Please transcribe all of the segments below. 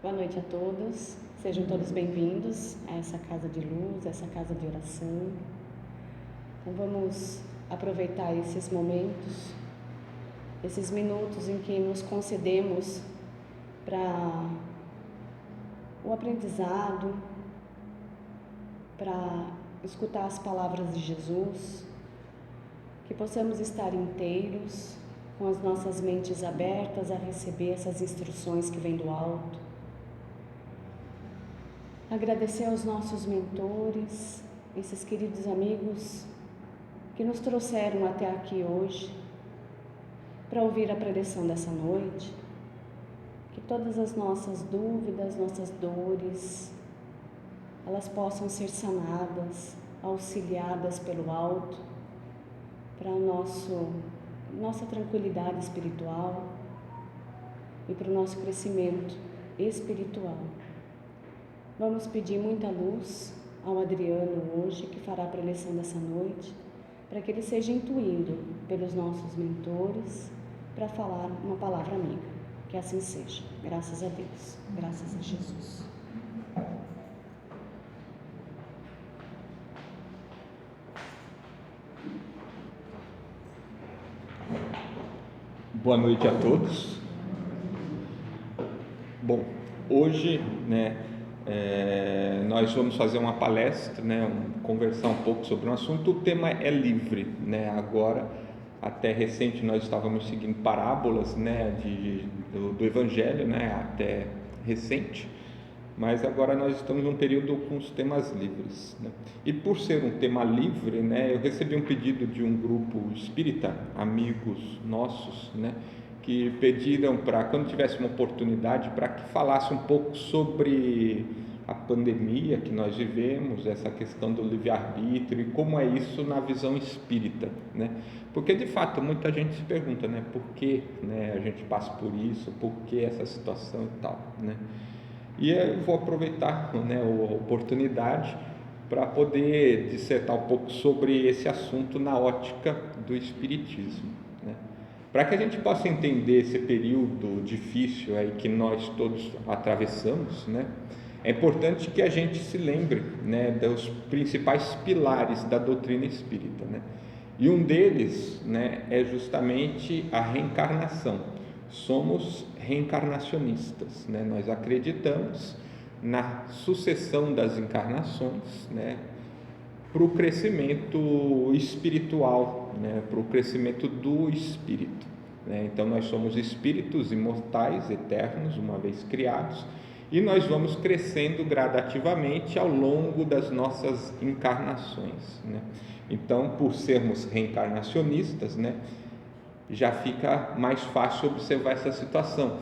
Boa noite a todos, sejam todos bem-vindos a essa casa de luz, essa casa de oração. Então vamos aproveitar esses momentos, esses minutos em que nos concedemos para o aprendizado, para escutar as palavras de Jesus, que possamos estar inteiros, com as nossas mentes abertas a receber essas instruções que vêm do alto. Agradecer aos nossos mentores, esses queridos amigos que nos trouxeram até aqui hoje para ouvir a preleção dessa noite, que todas as nossas dúvidas, nossas dores, elas possam ser sanadas, auxiliadas pelo alto, para nossa tranquilidade espiritual e para o nosso crescimento espiritual. Vamos pedir muita luz ao Adriano hoje, que fará a preleção dessa noite, para que ele seja intuído pelos nossos mentores para falar uma palavra amiga. Que assim seja. Graças a Deus. Graças a Jesus. Boa noite a todos. Bom, hoje, nós vamos fazer uma palestra, conversar um pouco sobre um assunto. O tema é livre, Agora, até recente, nós estávamos seguindo parábolas, do Evangelho, até recente. Mas agora nós estamos num período com os temas livres, E por ser um tema livre, eu recebi um pedido de um grupo espírita, amigos nossos, que pediram para, quando tivesse uma oportunidade, para que falasse um pouco sobre a pandemia que nós vivemos, essa questão do livre-arbítrio e como é isso na visão espírita, Porque, de fato, muita gente se pergunta, por que a gente passa por isso, por que essa situação e tal, E eu vou aproveitar a oportunidade para poder dissertar um pouco sobre esse assunto na ótica do Espiritismo. Para que a gente possa entender esse período difícil aí que nós todos atravessamos, é importante que a gente se lembre dos principais pilares da doutrina espírita. E um deles é justamente a reencarnação. Somos reencarnacionistas, Nós acreditamos na sucessão das encarnações, para o crescimento espiritual, para o crescimento do espírito. Então, nós somos espíritos imortais, eternos, uma vez criados, e nós vamos crescendo gradativamente ao longo das nossas encarnações. Então, por sermos reencarnacionistas, já fica mais fácil observar essa situação,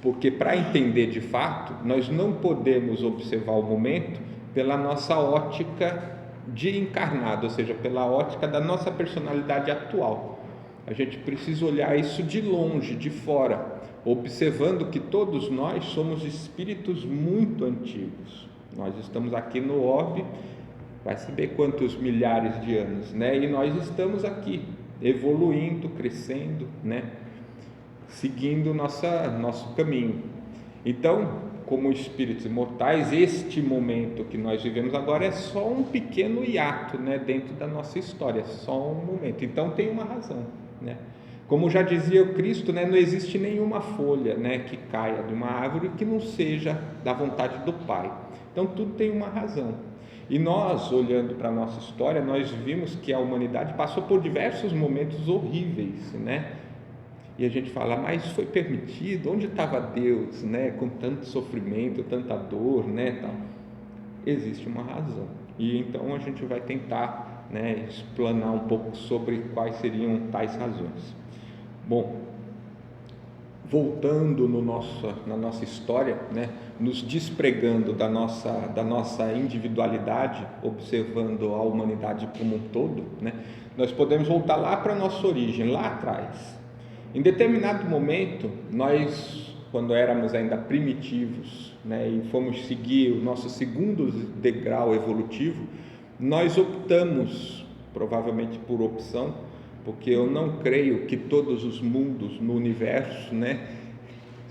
porque para entender de fato, nós não podemos observar o momento pela nossa ótica de encarnado, ou seja, pela ótica da nossa personalidade atual. A gente precisa olhar isso de longe, de fora, observando que todos nós somos espíritos muito antigos. Nós estamos aqui no orbe, vai saber quantos milhares de anos, E nós estamos aqui, evoluindo, crescendo, seguindo nosso caminho. Então, como espíritos imortais, este momento que nós vivemos agora é só um pequeno hiato, dentro da nossa história, só um momento. Então tem uma razão, Como já dizia o Cristo, não existe nenhuma folha, que caia de uma árvore que não seja da vontade do Pai. Então tudo tem uma razão. E nós, olhando para a nossa história, nós vimos que a humanidade passou por diversos momentos horríveis, E a gente fala, mas foi permitido? Onde estava Deus, com tanto sofrimento, tanta dor, tal? Existe uma razão. E então a gente vai tentar, explanar um pouco sobre quais seriam tais razões. Bom, voltando na nossa história, nos despregando da nossa individualidade, observando a humanidade como um todo, nós podemos voltar lá para a nossa origem, lá atrás. Em determinado momento, nós, quando éramos ainda primitivos, e fomos seguir o nosso segundo degrau evolutivo, nós optamos, provavelmente por opção, porque eu não creio que todos os mundos no universo,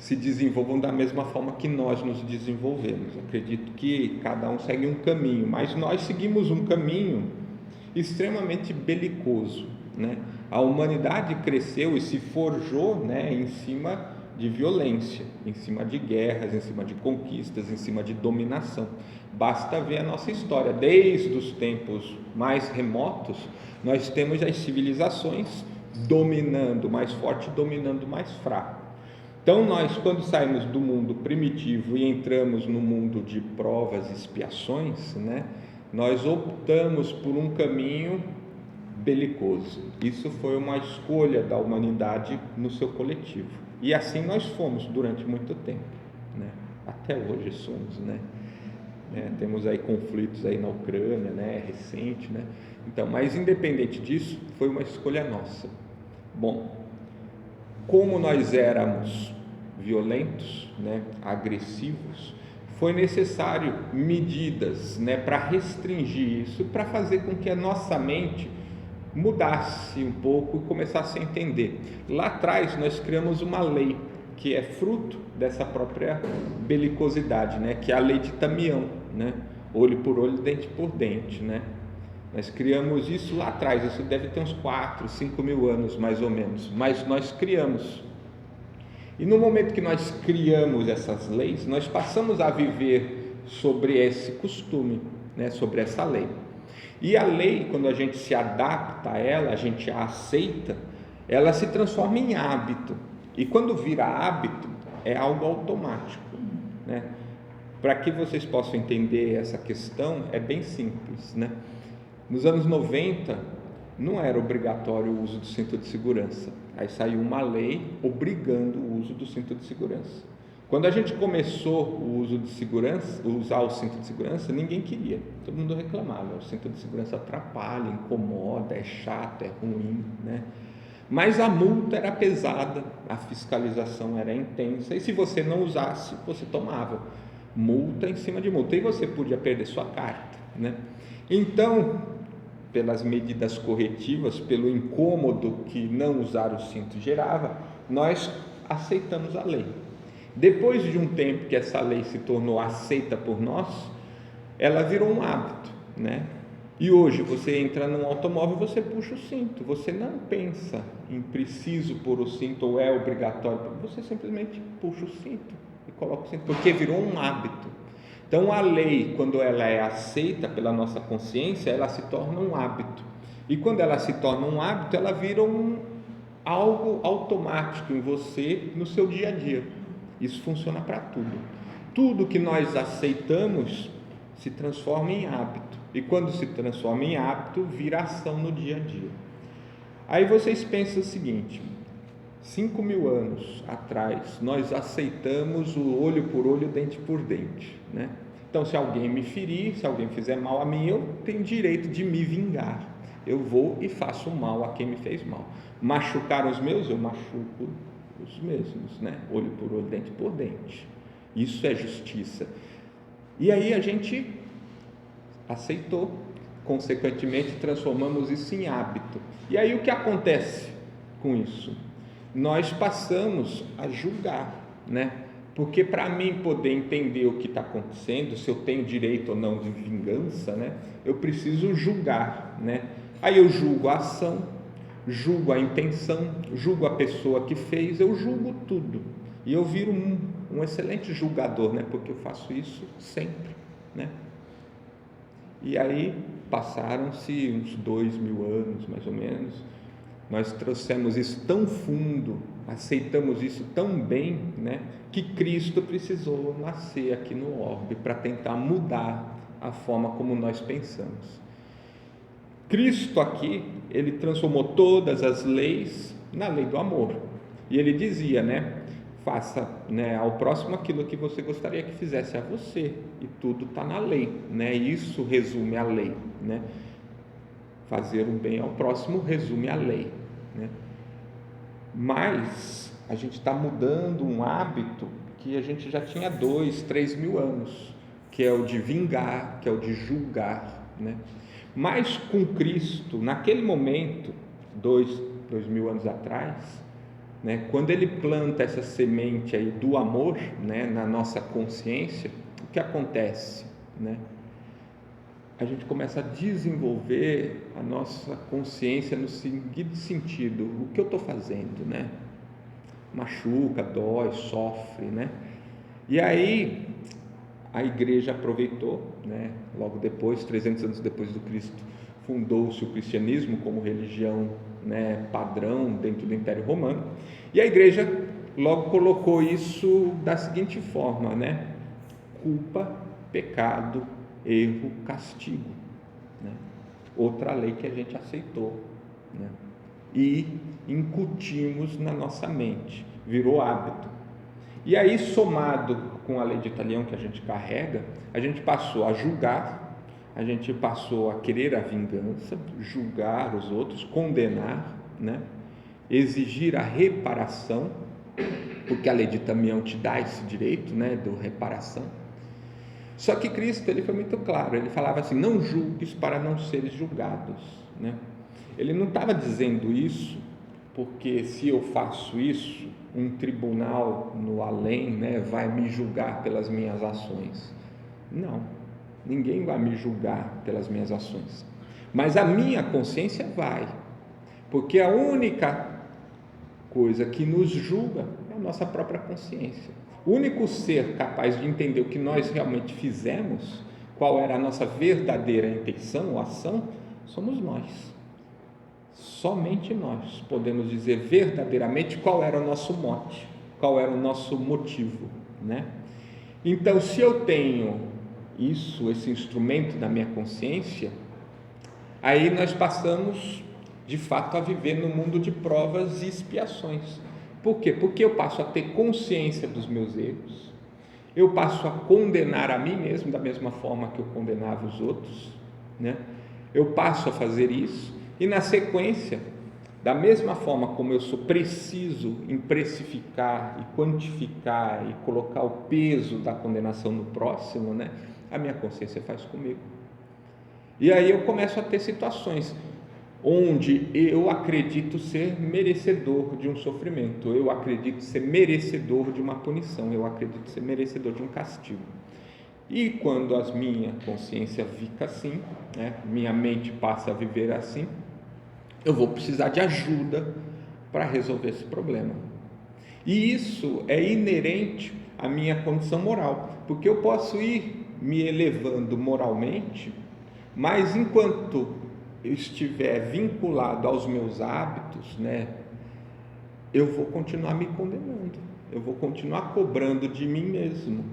se desenvolvam da mesma forma que nós nos desenvolvemos. Acredito que cada um segue um caminho, mas nós seguimos um caminho extremamente belicoso, né? A humanidade cresceu e se forjou, né, em cima de violência, em cima de guerras, em cima de conquistas, em cima de dominação. Basta ver a nossa história, desde os tempos mais remotos, nós temos as civilizações dominando o mais forte, dominando o mais fraco. Então nós, quando saímos do mundo primitivo e entramos no mundo de provas e expiações, né, nós optamos por um caminho belicoso. Isso foi uma escolha da humanidade no seu coletivo. E assim nós fomos durante muito tempo, né? Até hoje somos, né? Temos aí conflitos aí na Ucrânia, né? Recente, né? Então, mas independente disso, foi uma escolha nossa. Bom, como nós éramos violentos, né? Agressivos, foi necessário medidas, né? Para restringir isso, para fazer com que a nossa mente mudasse um pouco e começasse a entender. Lá atrás nós criamos uma lei que é fruto dessa própria belicosidade, né? Que é a lei de Tamião, né? Olho por olho, dente por dente, né? Nós criamos isso lá atrás, isso deve ter uns 4, 5 mil anos mais ou menos, mas nós criamos. E no momento que nós criamos essas leis, nós passamos a viver sobre esse costume, né? Sobre essa lei. E a lei, quando a gente se adapta a ela, a gente a aceita, ela se transforma em hábito. E quando vira hábito, é algo automático, né? Para que vocês possam entender essa questão, é bem simples, né? Nos anos 90, não era obrigatório o uso do cinto de segurança. Aí saiu uma lei obrigando o uso do cinto de segurança. Quando a gente começou o uso de segurança, usar o cinto de segurança, ninguém queria, todo mundo reclamava. O cinto de segurança atrapalha, incomoda, é chato, é ruim, né? Mas a multa era pesada, a fiscalização era intensa, e se você não usasse, você tomava multa em cima de multa, e você podia perder sua carta, né? Então, pelas medidas corretivas, pelo incômodo que não usar o cinto gerava, nós aceitamos a lei. Depois de um tempo que essa lei se tornou aceita por nós, ela virou um hábito, né? E hoje você entra num automóvel, você puxa o cinto, você não pensa em preciso pôr o cinto ou é obrigatório, você simplesmente puxa o cinto e coloca o cinto, porque virou um hábito. Então a lei, quando ela é aceita pela nossa consciência, ela se torna um hábito. E quando ela se torna um hábito, ela vira algo automático em você, no seu dia a dia. Isso funciona para tudo. Tudo que nós aceitamos se transforma em hábito. E quando se transforma em hábito, vira ação no dia a dia. Aí vocês pensam o seguinte: 5 mil anos atrás, nós aceitamos o olho por olho, dente por dente, né? Então, se alguém me ferir, se alguém fizer mal a mim, eu tenho direito de me vingar. Eu vou e faço mal a quem me fez mal. Machucaram os meus, eu machuco os mesmos, né? Olho por olho, dente por dente. Isso é justiça. E aí a gente aceitou, consequentemente transformamos isso em hábito. E aí o que acontece com isso? Nós passamos a julgar, né? Porque para mim poder entender o que está acontecendo, se eu tenho direito ou não de vingança, né? Eu preciso julgar, né? Aí eu julgo a ação, julgo a intenção, julgo a pessoa que fez, eu julgo tudo. E eu viro um excelente julgador, né? Porque eu faço isso sempre, né? E aí passaram-se uns 2 mil anos, mais ou menos. Nós trouxemos isso tão fundo, aceitamos isso tão bem, né? Que Cristo precisou nascer aqui no orbe para tentar mudar a forma como nós pensamos. Cristo aqui, ele transformou todas as leis na lei do amor. E ele dizia, né? Faça, né, ao próximo aquilo que você gostaria que fizesse a você. E tudo está na lei, né? Isso resume a lei, né? Fazer o bem ao próximo resume a lei, né? Mas a gente está mudando um hábito que a gente já tinha 2, 3 mil anos, que é o de vingar, que é o de julgar, né? Mas com Cristo, naquele momento, 2 mil anos atrás, né? Quando ele planta essa semente aí do amor, né, na nossa consciência, o que acontece, né? A gente começa a desenvolver a nossa consciência no seguinte sentido: o que eu estou fazendo, né? Machuca, dói, sofre, né? E aí a igreja aproveitou, né? Logo depois, 300 anos depois do Cristo, fundou-se o cristianismo como religião, né, padrão dentro do Império Romano, e a igreja logo colocou isso da seguinte forma, né? Culpa, pecado, erro, castigo, né? Outra lei que a gente aceitou, né? E incutimos na nossa mente, virou hábito. E aí, somado com a lei de Italião que a gente carrega, a gente passou a julgar, a gente passou a querer a vingança, julgar os outros, condenar, né? Exigir a reparação, porque a lei de Italião te dá esse direito, né, de reparação. Só que Cristo, ele foi muito claro, ele falava assim: não julgues para não seres julgados, né? Ele não estava dizendo isso porque se eu faço isso, um tribunal no além, né, vai me julgar pelas minhas ações. Não, ninguém vai me julgar pelas minhas ações, mas a minha consciência vai, porque a única coisa que nos julga é a nossa própria consciência. O único ser capaz de entender o que nós realmente fizemos, qual era a nossa verdadeira intenção ou ação, somos nós. Somente nós podemos dizer verdadeiramente qual era o nosso mote, qual era o nosso motivo, né? Então, se eu tenho isso, esse instrumento da minha consciência, aí nós passamos de fato a viver no mundo de provas e expiações. Por quê? Porque eu passo a ter consciência dos meus erros, eu passo a condenar a mim mesmo da mesma forma que eu condenava os outros, né? Eu passo a fazer isso. E na sequência, da mesma forma como eu sou preciso em precificar e quantificar e colocar o peso da condenação no próximo, né, a minha consciência faz comigo. E aí eu começo a ter situações onde eu acredito ser merecedor de um sofrimento, eu acredito ser merecedor de uma punição, eu acredito ser merecedor de um castigo. E quando a minha consciência fica assim, né, minha mente passa a viver assim, eu vou precisar de ajuda para resolver esse problema. E isso é inerente à minha condição moral, porque eu posso ir me elevando moralmente, mas enquanto eu estiver vinculado aos meus hábitos, né, eu vou continuar me condenando, eu vou continuar cobrando de mim mesmo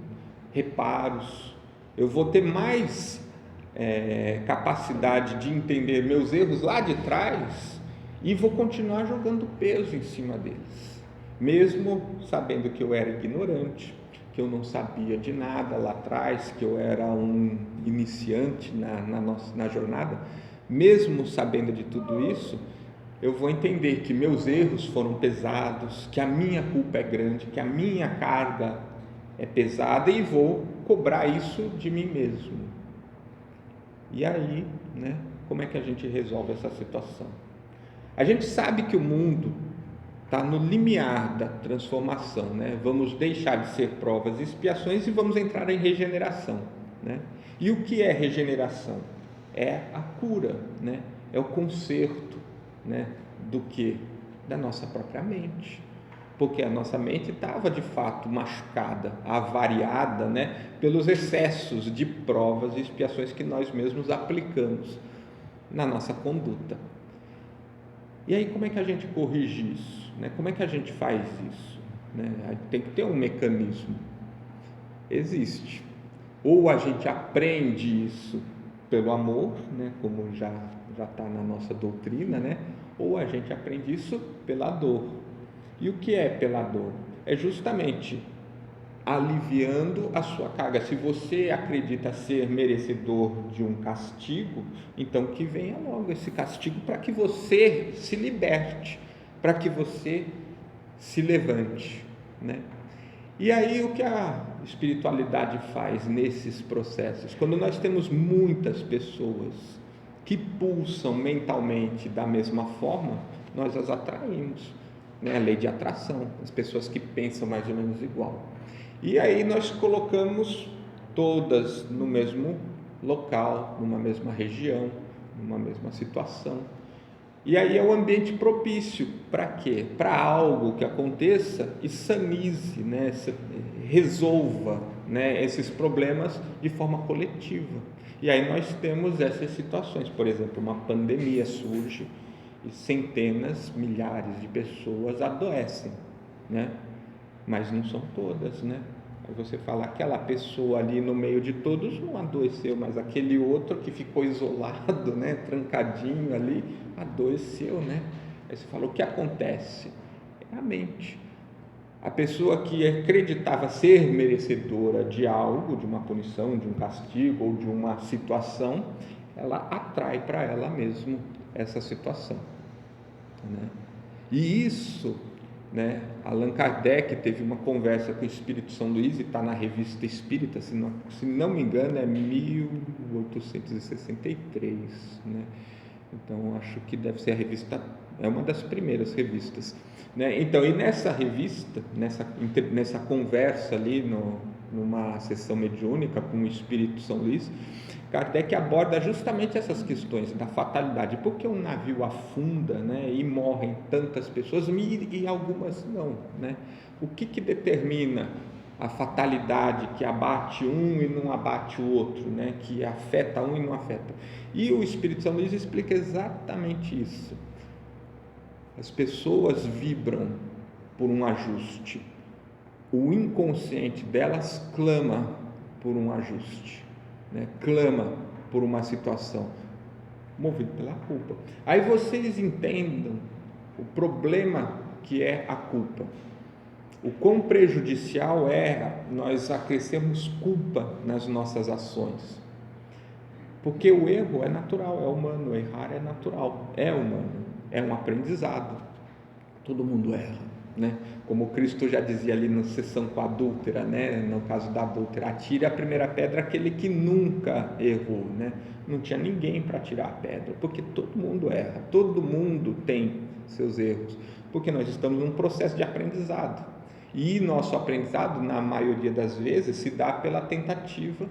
reparos, eu vou ter mais capacidade de entender meus erros lá de trás e vou continuar jogando peso em cima deles, mesmo sabendo que eu era ignorante, que eu não sabia de nada lá atrás, que eu era um iniciante na jornada. Mesmo sabendo de tudo isso, eu vou entender que meus erros foram pesados, que a minha culpa é grande, que a minha carga é pesada, e vou cobrar isso de mim mesmo. E aí, né, como é que a gente resolve essa situação? A gente sabe que o mundo está no limiar da transformação, né? Vamos deixar de ser provas e expiações e vamos entrar em regeneração, né? E o que é regeneração? É a cura, né? É o conserto, né? Do que? Da nossa própria mente. Porque a nossa mente estava de fato machucada, avariada, né, pelos excessos de provas e expiações que nós mesmos aplicamos na nossa conduta. E aí, como é que a gente corrige isso, né? Como é que a gente faz isso, né? Tem que ter um mecanismo. Existe. Ou a gente aprende isso pelo amor, né, como já está na nossa doutrina, né? Ou a gente aprende isso pela dor. E o que é pela dor? É justamente aliviando a sua carga. Se você acredita ser merecedor de um castigo, então que venha logo esse castigo para que você se liberte, para que você se levante, né? E aí o que a espiritualidade faz nesses processos? Quando nós temos muitas pessoas que pulsam mentalmente da mesma forma, nós as atraímos. né? A lei de atração, as pessoas que pensam mais ou menos igual. E aí nós colocamos todas no mesmo local, numa mesma região, numa mesma situação. E aí é o ambiente propício para quê? Para algo que aconteça e sanize, né? Resolva, né? Esses problemas de forma coletiva. E aí nós temos essas situações, por exemplo, uma pandemia surge e centenas, milhares de pessoas adoecem, né? Mas não são todas, né? Aí você fala, aquela pessoa ali no meio de todos não adoeceu, mas aquele outro que ficou isolado, né, trancadinho ali, adoeceu, né? Aí você fala, o que acontece? É a mente. A pessoa que acreditava ser merecedora de algo, de uma punição, de um castigo ou de uma situação, ela atrai para ela mesma essa situação, né? E isso, né, Allan Kardec teve uma conversa com o Espírito São Luís, e está na Revista Espírita, se não me engano é 1863, né? Então acho que deve ser a revista, é uma das primeiras revistas, né? Então, e nessa revista, nessa conversa ali numa sessão mediúnica com o Espírito São Luís, Kardec aborda justamente essas questões da fatalidade, porque um navio afunda, né, e morrem tantas pessoas e algumas não, né? O que determina a fatalidade que abate um e não abate o outro, né? Que afeta um e não afeta? E o Espírito São Luís explica exatamente isso. As pessoas vibram por um ajuste. O inconsciente delas clama por um ajuste, né? Clama por uma situação, movido pela culpa. Aí vocês entendam o problema que é a culpa. O quão prejudicial é nós acrescermos culpa nas nossas ações. Porque o erro é natural, é humano, errar é natural, é humano, é um aprendizado. Todo mundo erra, né? Como Cristo já dizia ali na sessão com a adúltera, né? No caso da adúltera, atire a primeira pedra aquele que nunca errou, né? Não tinha ninguém para tirar a pedra, porque todo mundo erra, todo mundo tem seus erros, porque nós estamos num processo de aprendizado. E nosso aprendizado, na maioria das vezes, se dá pela tentativa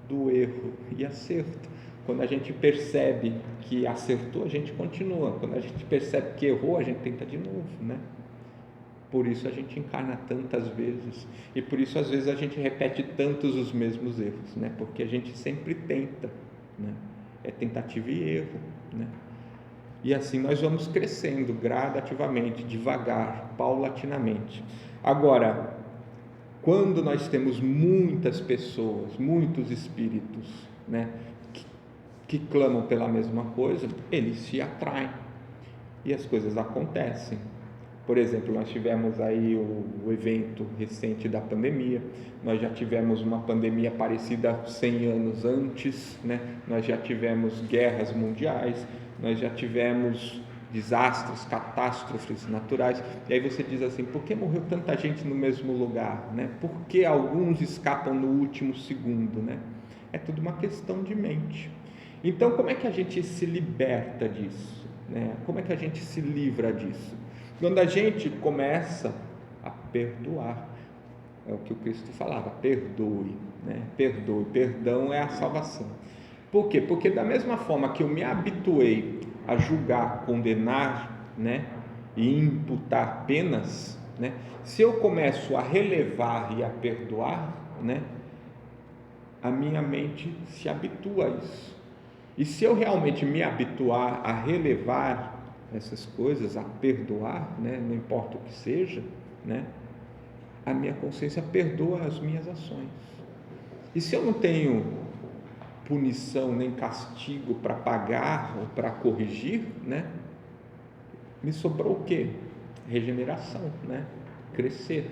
do erro e acerto. Quando a gente percebe que acertou, a gente continua. Quando a gente percebe que errou, a gente tenta de novo, né? Por isso a gente encarna tantas vezes e por isso às vezes a gente repete tantos os mesmos erros, né? Porque a gente sempre tenta, né? É tentativa e erro, né? E assim nós vamos crescendo gradativamente, devagar, paulatinamente. Agora, quando nós temos muitas pessoas, muitos espíritos, né, que clamam pela mesma coisa, eles se atraem e as coisas acontecem. Por exemplo, nós tivemos aí o evento recente da pandemia, nós já tivemos uma pandemia parecida 100 anos antes, né? Nós já tivemos guerras mundiais, nós já tivemos desastres, catástrofes naturais, e aí você diz assim, por que morreu tanta gente no mesmo lugar, né? Por que alguns escapam no último segundo, né? É tudo uma questão de mente. Então, como é que a gente se liberta disso, né? Como é que a gente se livra disso? Quando a gente começa a perdoar, é o que o Cristo falava, perdoe, né? Perdoe, perdão é a salvação. Por quê? Porque da mesma forma que eu me habituei a julgar, condenar, né, e imputar penas, né, se eu começo a relevar e a perdoar, né, a minha mente se habitua a isso. E se eu realmente me habituar a relevar essas coisas, a perdoar, né, não importa o que seja, né, a minha consciência perdoa as minhas ações. E se eu não tenho punição nem castigo para pagar ou para corrigir, né, me sobrou o quê? Regeneração, né? Crescer.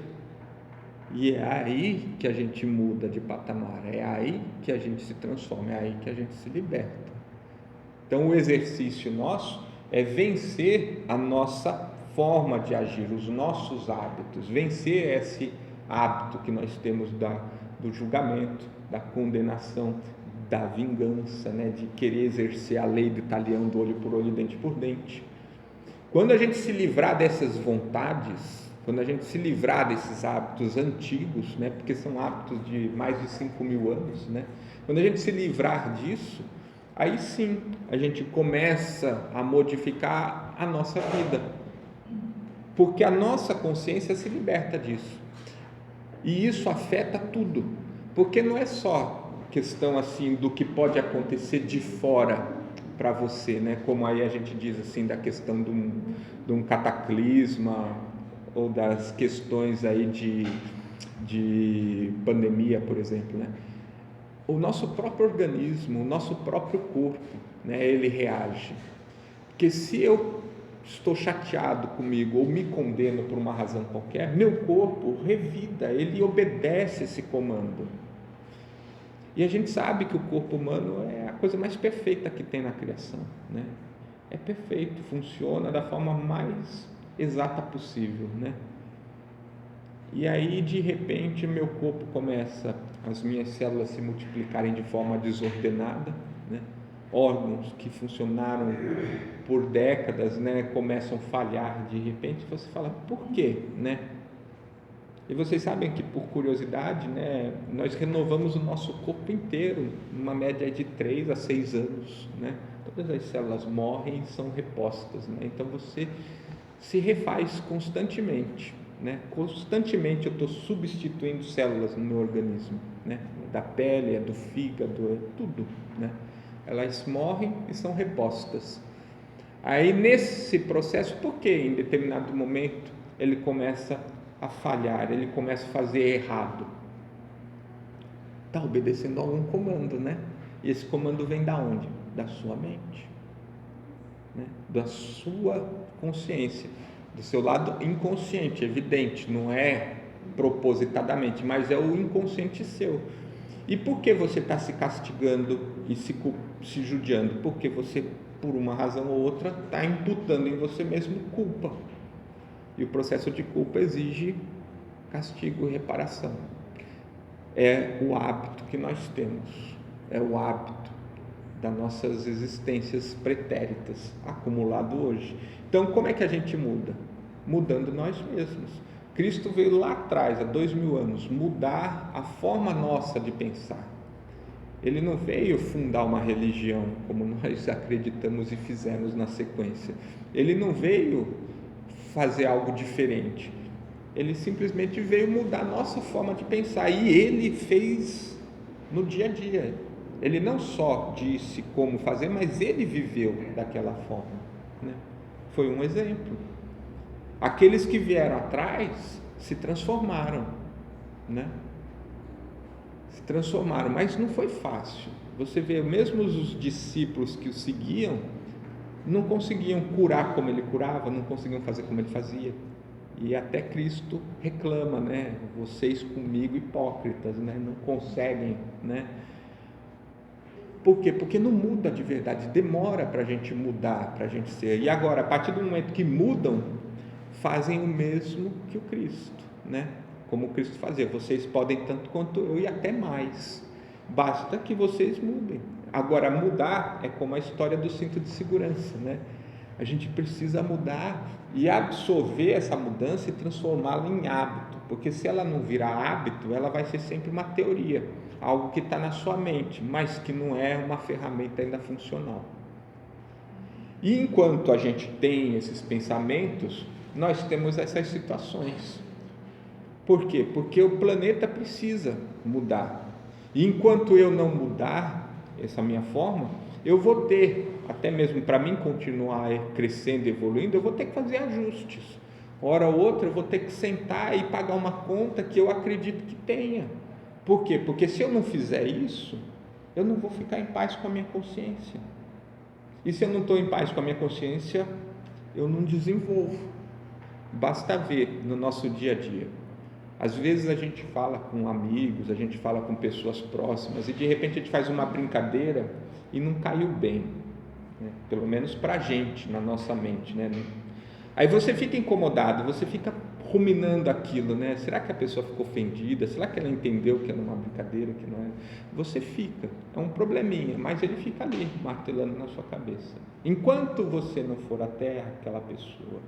E é aí que a gente muda de patamar, é aí que a gente se transforma, é aí que a gente se liberta. Então o exercício nosso é vencer a nossa forma de agir, os nossos hábitos, vencer esse hábito que nós temos do julgamento, da condenação, da vingança, né, de querer exercer a lei do talião do olho por olho, dente por dente. Quando a gente se livrar dessas vontades, quando a gente se livrar desses hábitos antigos, né, porque são hábitos de mais de 5.000 anos, né, quando a gente se livrar disso, aí sim a gente começa a modificar a nossa vida, porque a nossa consciência se liberta disso, e isso afeta tudo, porque não é só questão assim do que pode acontecer de fora para você, né? Como aí a gente diz assim da questão de um cataclisma ou das questões aí de pandemia, por exemplo, né? O nosso próprio organismo, o nosso próprio corpo, né? Ele reage. Porque se eu estou chateado comigo ou me condeno por uma razão qualquer, meu corpo revida, ele obedece esse comando. E a gente sabe que o corpo humano é a coisa mais perfeita que tem na criação, né? É perfeito, funciona da forma mais exata possível, né? E aí, de repente, meu corpo começa, as minhas células se multiplicarem de forma desordenada, né? Órgãos que funcionaram por décadas, né, começam a falhar de repente. Você fala, por quê, né? E vocês sabem que, por curiosidade, né, nós renovamos o nosso corpo inteiro, numa média de 3 a 6 anos, né? Todas as células morrem e são repostas, né? Então você se refaz constantemente, né? Constantemente eu estou substituindo células no meu organismo, né? Da pele, do fígado, tudo, né? Elas morrem e são repostas. Aí nesse processo, por que em determinado momento ele começa a falhar, ele começa a fazer errado? Está obedecendo a algum comando, né? E esse comando vem da onde? Da sua mente, né? Da sua consciência, do seu lado inconsciente, evidente, não é propositadamente, mas é o inconsciente seu. E por que você está se castigando e se judiando? Porque você, por uma razão ou outra, está imputando em você mesmo culpa. E o processo de culpa exige castigo e reparação. É o hábito que nós temos, é o hábito das nossas existências pretéritas, acumulado hoje. Então, como é que a gente muda? Mudando nós mesmos. Cristo veio lá atrás, há 2.000 anos, mudar a forma nossa de pensar. Ele não veio fundar uma religião, como nós acreditamos e fizemos na sequência. Ele não veio fazer algo diferente. Ele simplesmente veio mudar a nossa forma de pensar. E ele fez no dia a dia. Ele não só disse como fazer, mas ele viveu daquela forma, né? Foi um exemplo. Aqueles que vieram atrás se transformaram, né? Se transformaram, mas não foi fácil. Você vê, mesmo os discípulos que o seguiam, não conseguiam curar como ele curava, não conseguiam fazer como ele fazia. E até Cristo reclama, né? Vocês comigo hipócritas, né? Não conseguem, né? Por quê? Porque não muda de verdade, demora para a gente mudar, para a gente ser. E agora, a partir do momento que mudam, fazem o mesmo que o Cristo, né? Como o Cristo fazia. Vocês podem tanto quanto eu e até mais. Basta que vocês mudem. Agora, mudar é como a história do cinto de segurança, né? A gente precisa mudar e absorver essa mudança e transformá-la em hábito, porque se ela não virar hábito, ela vai ser sempre uma teoria, algo que está na sua mente, mas que não é uma ferramenta ainda funcional. E enquanto a gente tem esses pensamentos, nós temos essas situações. Por quê? Porque o planeta precisa mudar. E enquanto eu não mudar essa minha forma, eu vou ter, até mesmo para mim continuar crescendo, evoluindo, eu vou ter que fazer ajustes. Hora ou outra eu vou ter que sentar e pagar uma conta que eu acredito que tenha. Por quê? Porque se eu não fizer isso, eu não vou ficar em paz com a minha consciência. E se eu não estou em paz com a minha consciência, eu não desenvolvo. Basta ver no nosso dia a dia. Às vezes a gente fala com amigos, a gente fala com pessoas próximas e de repente a gente faz uma brincadeira e não caiu bem, né? Pelo menos para a gente, na nossa mente, né? Aí você fica incomodado, você fica, ruminando aquilo, né? Será que a pessoa ficou ofendida? Será que ela entendeu que era uma brincadeira, que não é? Você fica, é um probleminha, mas ele fica ali, martelando na sua cabeça. Enquanto você não for até aquela pessoa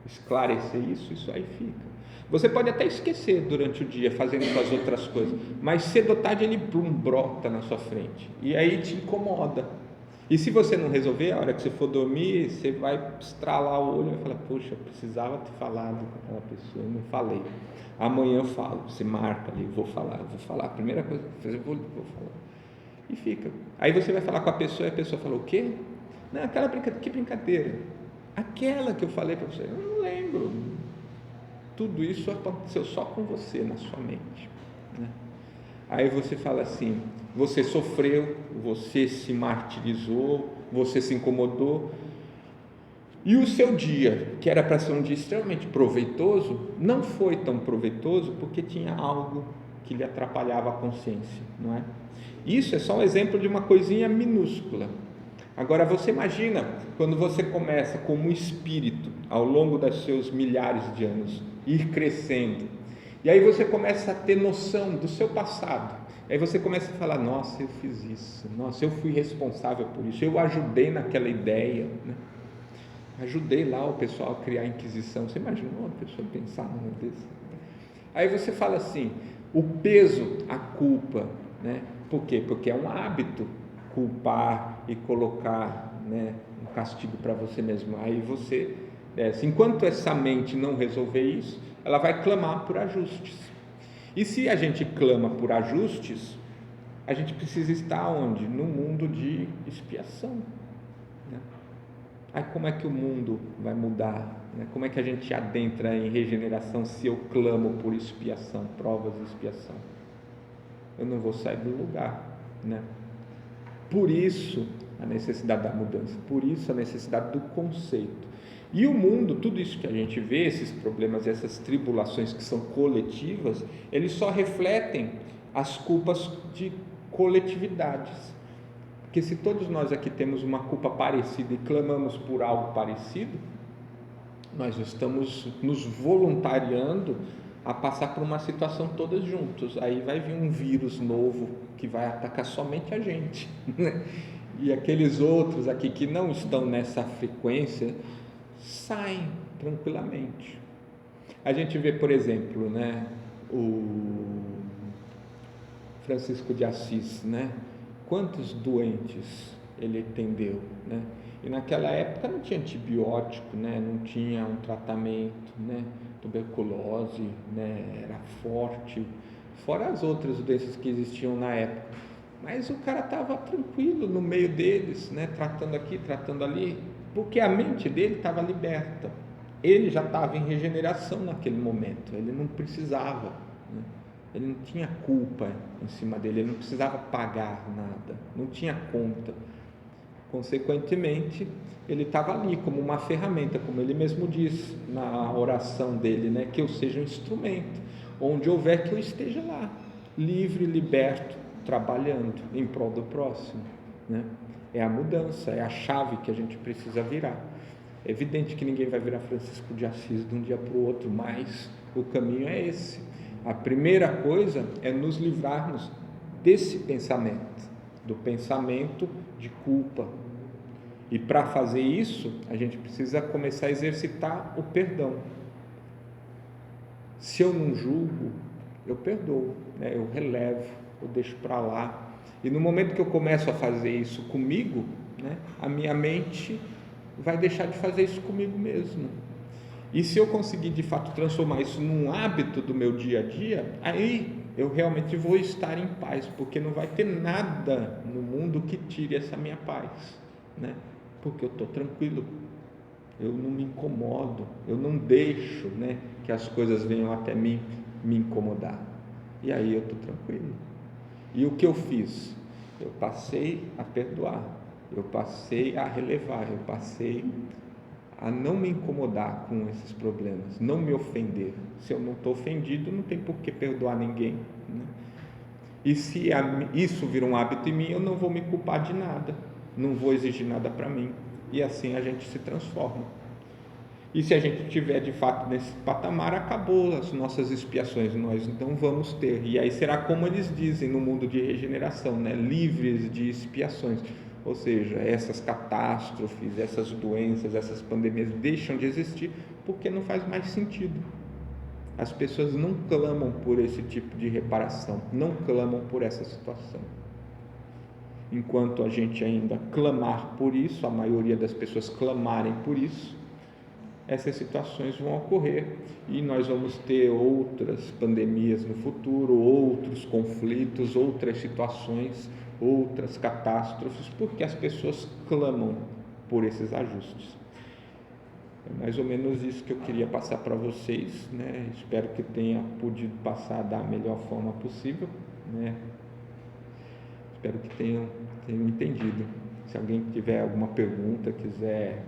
esclarecer isso aí fica. Você pode até esquecer durante o dia, fazendo suas outras coisas, mas cedo ou tarde ele brota na sua frente, e aí te incomoda. E se você não resolver, a hora que você for dormir, você vai estralar o olho e vai falar, poxa, eu precisava ter falado com aquela pessoa, eu não falei. Amanhã eu falo, você marca ali, eu vou falar. A primeira coisa que eu vou falar. E fica. Aí você vai falar com a pessoa e a pessoa fala, o quê? Não, aquela brincadeira, que brincadeira? Aquela que eu falei para você, eu não lembro. Tudo isso aconteceu só com você, na sua mente, né? Aí você fala assim, você sofreu, você se martirizou, você se incomodou, e o seu dia, que era para ser um dia extremamente proveitoso, não foi tão proveitoso porque tinha algo que lhe atrapalhava a consciência, não é? Isso é só um exemplo de uma coisinha minúscula. Agora você imagina quando você começa como espírito, ao longo dos seus milhares de anos, ir crescendo, e aí você começa a ter noção do seu passado. Aí você começa a falar, nossa, eu fiz isso, nossa, eu fui responsável por isso, eu ajudei naquela ideia, né? Ajudei lá o pessoal a criar a Inquisição. Você imaginou uma pessoa pensar num desse? Aí você fala assim, o peso, a culpa, né? Por quê? Porque é um hábito culpar e colocar, né, um castigo para você mesmo. Aí você, enquanto essa mente não resolver isso, ela vai clamar por ajustes. E se a gente clama por ajustes, a gente precisa estar onde? No mundo de expiação, né? Aí como é que o mundo vai mudar, né? Como é que a gente adentra em regeneração se eu clamo por expiação, provas de expiação? Eu não vou sair do lugar, né? Por isso a necessidade da mudança, por isso a necessidade do conceito. E o mundo, tudo isso que a gente vê, esses problemas, essas tribulações que são coletivas, eles só refletem as culpas de coletividades. Porque se todos nós aqui temos uma culpa parecida e clamamos por algo parecido, nós estamos nos voluntariando a passar por uma situação todas juntos. Aí vai vir um vírus novo que vai atacar somente a gente, né? E aqueles outros aqui que não estão nessa frequência saem tranquilamente. A gente vê, por exemplo, né, o Francisco de Assis, né? Quantos doentes ele atendeu, né? E naquela época não tinha antibiótico, né? Não tinha um tratamento, né? Tuberculose, né? Era forte, fora as outras doenças que existiam na época. Mas o cara estava tranquilo no meio deles, né? Tratando aqui, tratando ali, porque a mente dele estava liberta. Ele já estava em regeneração naquele momento, ele não precisava, né? Ele não tinha culpa em cima dele, ele não precisava pagar nada, não tinha conta. Consequentemente, ele estava ali como uma ferramenta, como ele mesmo diz na oração dele, né? Que eu seja um instrumento, onde houver que eu esteja lá, livre, liberto, trabalhando em prol do próximo, né? É a mudança, é a chave que a gente precisa virar. É evidente que ninguém vai virar Francisco de Assis de um dia para o outro, mas o caminho é esse. A primeira coisa é nos livrarmos desse pensamento, do pensamento de culpa. E para fazer isso, a gente precisa começar a exercitar o perdão. Se eu não julgo, eu perdoo, né? Eu relevo, eu deixo para lá. E no momento que eu começo a fazer isso comigo, né, a minha mente vai deixar de fazer isso comigo mesmo. E se eu conseguir de fato transformar isso num hábito do meu dia a dia, aí eu realmente vou estar em paz, porque não vai ter nada no mundo que tire essa minha paz, né? Porque eu estou tranquilo, eu não me incomodo, eu não deixo, né, que as coisas venham até mim me incomodar. E aí eu estou tranquilo. E o que eu fiz? Eu passei a perdoar, eu passei a relevar, eu passei a não me incomodar com esses problemas, não me ofender. Se eu não estou ofendido, não tem por que perdoar ninguém, né? E se isso vira um hábito em mim, eu não vou me culpar de nada, não vou exigir nada para mim, e assim a gente se transforma. E se a gente estiver de fato nesse patamar, acabou as nossas expiações, nós não vamos ter. E aí será como eles dizem no mundo de regeneração, né? Livres de expiações. Ou seja, essas catástrofes, essas doenças, essas pandemias deixam de existir porque não faz mais sentido. As pessoas não clamam por esse tipo de reparação, não clamam por essa situação. Enquanto a gente ainda clamar por isso, a maioria das pessoas clamarem por isso, essas situações vão ocorrer e nós vamos ter outras pandemias no futuro, outros conflitos, outras situações, outras catástrofes, porque as pessoas clamam por esses ajustes. É mais ou menos isso que eu queria passar para vocês, né? Espero que tenha podido passar da melhor forma possível, né? Espero que tenham entendido. Se alguém tiver alguma pergunta, quiser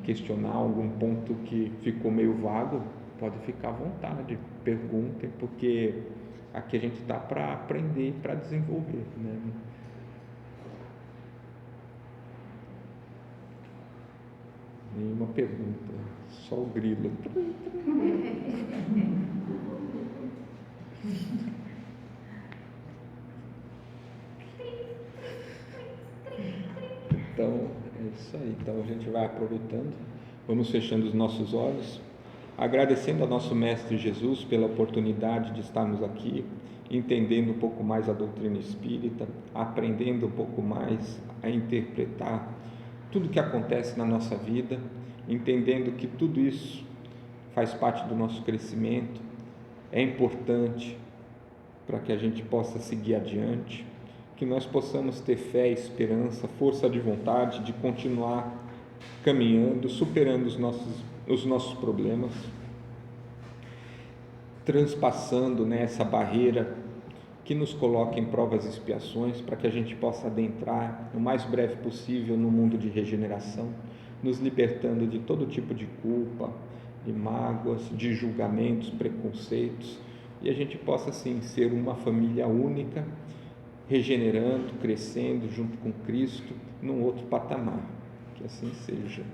questionar algum ponto que ficou meio vago, pode ficar à vontade, perguntem, porque aqui a gente está para aprender, para desenvolver, né? Nenhuma pergunta, só o grilo. Então, é isso aí. Então a gente vai aproveitando, vamos fechando os nossos olhos, agradecendo ao nosso Mestre Jesus pela oportunidade de estarmos aqui, entendendo um pouco mais a doutrina espírita, aprendendo um pouco mais a interpretar tudo que acontece na nossa vida, entendendo que tudo isso faz parte do nosso crescimento, é importante para que a gente possa seguir adiante, que nós possamos ter fé, esperança, força de vontade de continuar caminhando, superando os nossos problemas, transpassando, né, essa barreira que nos coloca em provas e expiações, para que a gente possa adentrar o mais breve possível no mundo de regeneração, nos libertando de todo tipo de culpa, de mágoas, de julgamentos, preconceitos, e a gente possa assim ser uma família única, regenerando, crescendo junto com Cristo num outro patamar. Que assim seja.